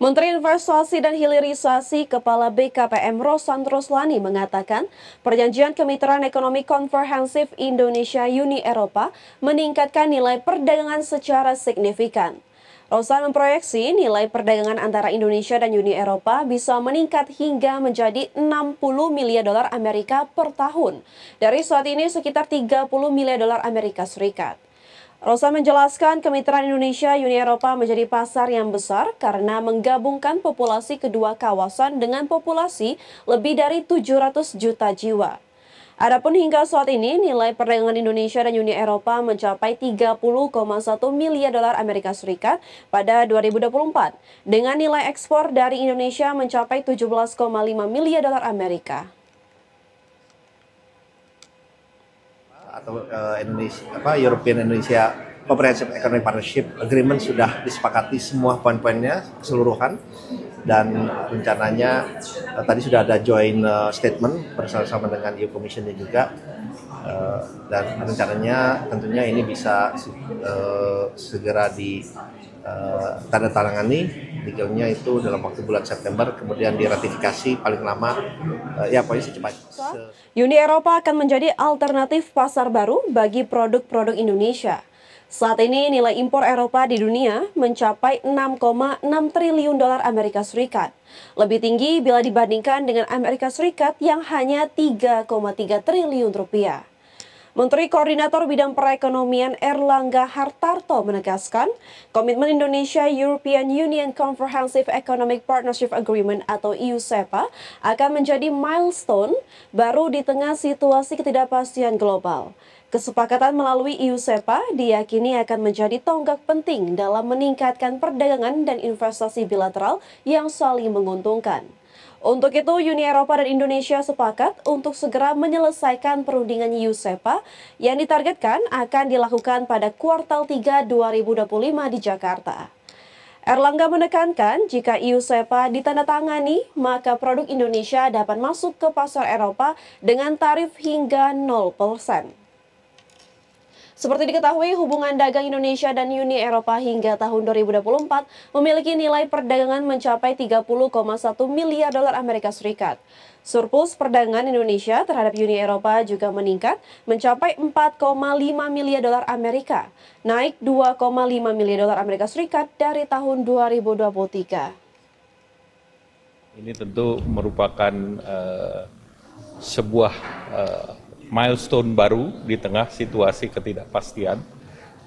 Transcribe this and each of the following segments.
Menteri Investasi dan Hilirisasi Kepala BKPM Rosan Roslani mengatakan perjanjian kemitraan ekonomi komprehensif Indonesia-Uni Eropa meningkatkan nilai perdagangan secara signifikan. Rosan memproyeksi nilai perdagangan antara Indonesia dan Uni Eropa bisa meningkat hingga menjadi 60 miliar dolar Amerika per tahun, dari saat ini sekitar 30 miliar dolar Amerika Serikat. Rosan menjelaskan kemitraan Indonesia-Uni Eropa menjadi pasar yang besar karena menggabungkan populasi kedua kawasan dengan populasi lebih dari 700 juta jiwa. Adapun hingga saat ini nilai perdagangan Indonesia dan Uni Eropa mencapai 30,1 miliar dolar Amerika Serikat pada 2024 dengan nilai ekspor dari Indonesia mencapai 17,5 miliar dolar Amerika. Atau European Indonesia Comprehensive Economic Partnership Agreement sudah disepakati semua poin-poinnya keseluruhan, dan rencananya tadi sudah ada joint statement bersama dengan EU Commission juga, dan rencananya tentunya ini bisa segera ditandatangani, dealnya itu dalam waktu bulan September, kemudian diratifikasi paling lama pokoknya secepat. Uni Eropa akan menjadi alternatif pasar baru bagi produk-produk Indonesia. Saat ini nilai impor Eropa di dunia mencapai 6,6 triliun dolar Amerika Serikat. Lebih tinggi bila dibandingkan dengan Amerika Serikat yang hanya 3,3 triliun rupiah. Menteri Koordinator Bidang Perekonomian Erlangga Hartarto menegaskan, komitmen Indonesia European Union Comprehensive Economic Partnership Agreement atau EU-SEPA akan menjadi milestone baru di tengah situasi ketidakpastian global. Kesepakatan melalui EU-SEPA diyakini akan menjadi tonggak penting dalam meningkatkan perdagangan dan investasi bilateral yang saling menguntungkan. Untuk itu, Uni Eropa dan Indonesia sepakat untuk segera menyelesaikan perundingan EU-SEPA yang ditargetkan akan dilakukan pada kuartal 3 2025 di Jakarta. Erlangga menekankan jika EU-SEPA ditandatangani, maka produk Indonesia dapat masuk ke pasar Eropa dengan tarif hingga 0%. Seperti diketahui, hubungan dagang Indonesia dan Uni Eropa hingga tahun 2024 memiliki nilai perdagangan mencapai 30,1 miliar dolar Amerika Serikat. Surplus perdagangan Indonesia terhadap Uni Eropa juga meningkat mencapai 4,5 miliar dolar Amerika, naik 2,5 miliar dolar Amerika Serikat dari tahun 2023. Ini tentu merupakan sebuah milestone baru di tengah situasi ketidakpastian.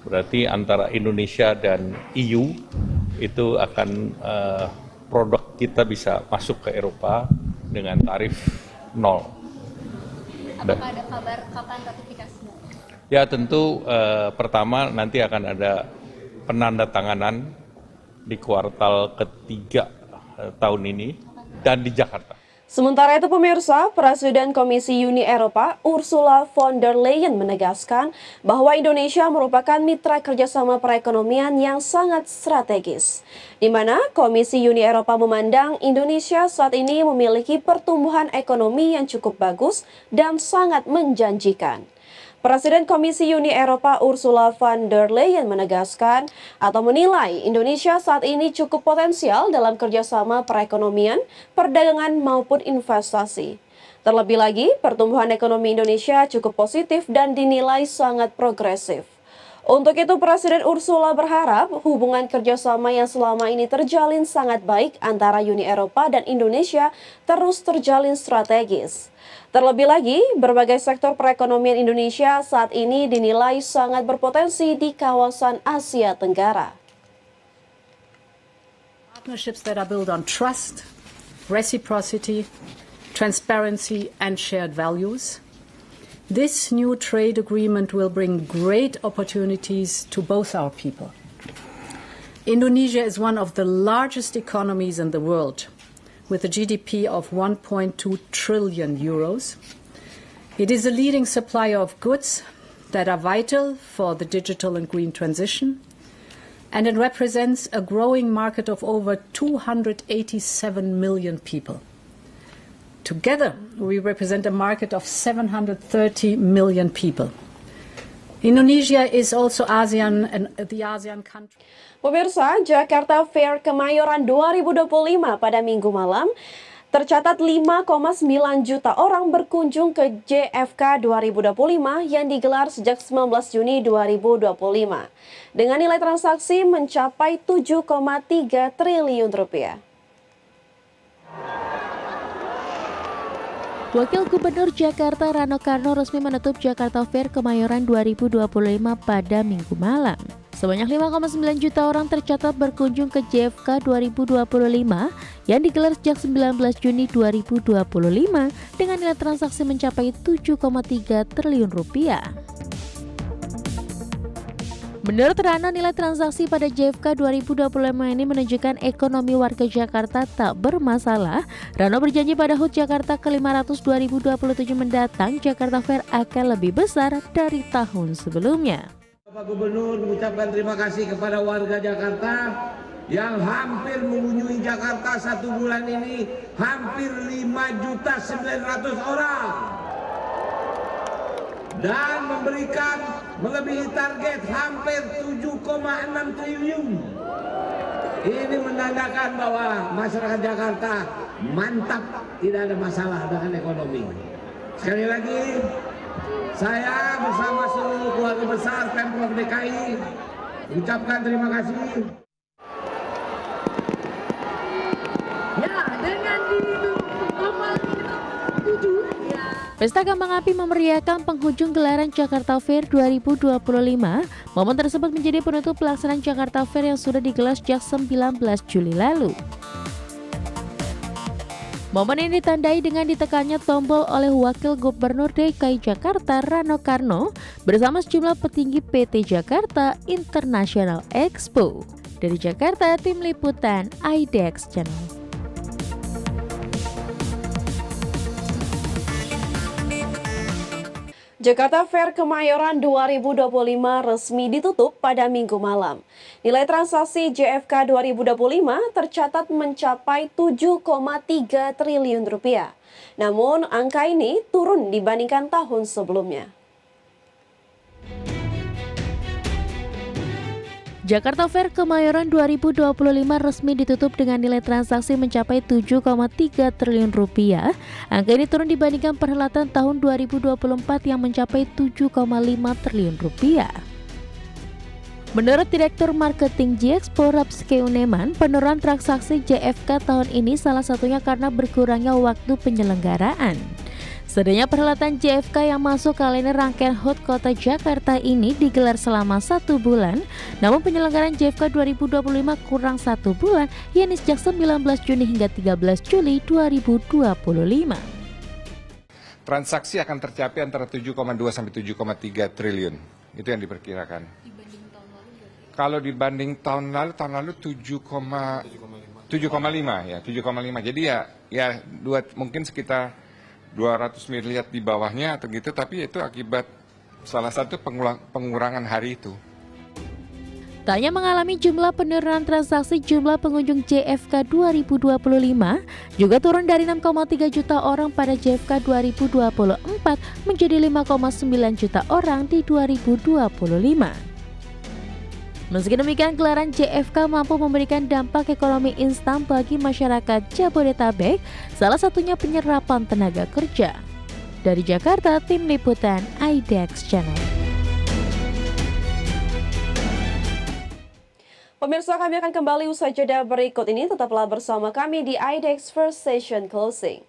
Berarti antara Indonesia dan EU itu akan produk kita bisa masuk ke Eropa dengan tarif 0. Apakah ada kabar kapan ratifikasinya? Ya tentu pertama nanti akan ada penandatanganan di kuartal ketiga tahun ini dan di Jakarta. Sementara itu pemirsa, Presiden Komisi Uni Eropa Ursula von der Leyen menegaskan bahwa Indonesia merupakan mitra kerjasama perekonomian yang sangat strategis, di mana Komisi Uni Eropa memandang Indonesia saat ini memiliki pertumbuhan ekonomi yang cukup bagus dan sangat menjanjikan. Presiden Komisi Uni Eropa Ursula von der Leyen menegaskan atau menilai Indonesia saat ini cukup potensial dalam kerjasama perekonomian, perdagangan maupun investasi. Terlebih lagi, pertumbuhan ekonomi Indonesia cukup positif dan dinilai sangat progresif. Untuk itu, Presiden Ursula berharap hubungan kerjasama yang selama ini terjalin sangat baik antara Uni Eropa dan Indonesia terus terjalin strategis. Terlebih lagi, berbagai sektor perekonomian Indonesia saat ini dinilai sangat berpotensi di kawasan Asia Tenggara. Partnerships that are built on trust, reciprocity, transparency and shared values. This new trade agreement will bring great opportunities to both our people. Indonesia is one of the largest economies in the world, with a GDP of 1.2 trillion euros. It is a leading supplier of goods that are vital for the digital and green transition, and it represents a growing market of over 287 million people. Together, we represent a market of 730 million people. Indonesia is also ASEAN and the ASEAN country. Pemirsa, Jakarta Fair Kemayoran 2025 pada Minggu malam tercatat 5,9 juta orang berkunjung ke JFK 2025 yang digelar sejak 19 Juni 2025 dengan nilai transaksi mencapai 7,3 triliun rupiah. Wakil Gubernur Jakarta Rano Karno resmi menutup Jakarta Fair Kemayoran 2025 pada Minggu malam. Sebanyak 5,9 juta orang tercatat berkunjung ke JFK 2025 yang digelar sejak 19 Juni 2025 dengan nilai transaksi mencapai 7,3 triliun rupiah. Menurut Rano, nilai transaksi pada JFK 2025 ini menunjukkan ekonomi warga Jakarta tak bermasalah. Rano berjanji pada HUT Jakarta ke-500 2027 mendatang, Jakarta Fair akan lebih besar dari tahun sebelumnya. Pak Gubernur mengucapkan terima kasih kepada warga Jakarta yang hampir mengunjungi Jakarta 1 bulan ini, hampir 5.900.000 orang. Dan memberikan melebihi target hampir 7,6 triliun. Ini menandakan bahwa masyarakat Jakarta mantap, tidak ada masalah dengan ekonomi. Sekali lagi, saya bersama seluruh keluarga besar Pemprov DKI ucapkan terima kasih. Ya, dengan nomor 7 ya. Pesta Kembang Api memeriahkan penghujung gelaran Jakarta Fair 2025. Momen tersebut menjadi penutup pelaksanaan Jakarta Fair yang sudah digelar sejak 19 Juli lalu. Momen ini ditandai dengan ditekannya tombol oleh Wakil Gubernur DKI Jakarta Rano Karno bersama sejumlah petinggi PT Jakarta International Expo. Dari Jakarta, Tim Liputan IDX Channel. Jakarta Fair Kemayoran 2025 resmi ditutup pada Minggu malam. Nilai transaksi JFK 2025 tercatat mencapai 7,3 triliun rupiah. Namun angka ini turun dibandingkan tahun sebelumnya. Jakarta Fair Kemayoran 2025 resmi ditutup dengan nilai transaksi mencapai 7,3 triliun rupiah. Angka ini turun dibandingkan perhelatan tahun 2024 yang mencapai 7,5 triliun rupiah. Menurut Direktur Marketing J-Expo Rapske Uneman, penurunan transaksi JFK tahun ini salah satunya karena berkurangnya waktu penyelenggaraan. Setidaknya perhelatan JFK yang masuk kalender rangkaian HUT Kota Jakarta ini digelar selama 1 bulan, namun penyelenggaraan JFK 2025 kurang 1 bulan, yakni sejak 19 Juni hingga 13 Juli 2025. Transaksi akan tercapai antara 7,2 sampai 7,3 triliun, itu yang diperkirakan. Dibanding tahun lalu? Kalau dibanding tahun lalu 7,5 ya, 7,5. Jadi ya mungkin sekitar 200 miliar di bawahnya atau gitu, tapi itu akibat salah satu pengurangan hari itu. Tak hanya mengalami jumlah penurunan transaksi, jumlah pengunjung JFK 2025 juga turun dari 6,3 juta orang pada JFK 2024 menjadi 5,9 juta orang di 2025. Meski demikian, gelaran JFK mampu memberikan dampak ekonomi instan bagi masyarakat Jabodetabek, salah satunya penyerapan tenaga kerja. Dari Jakarta, Tim Liputan IDX Channel. Pemirsa, kami akan kembali usai jeda berikut ini. Tetaplah bersama kami di IDX First Session Closing.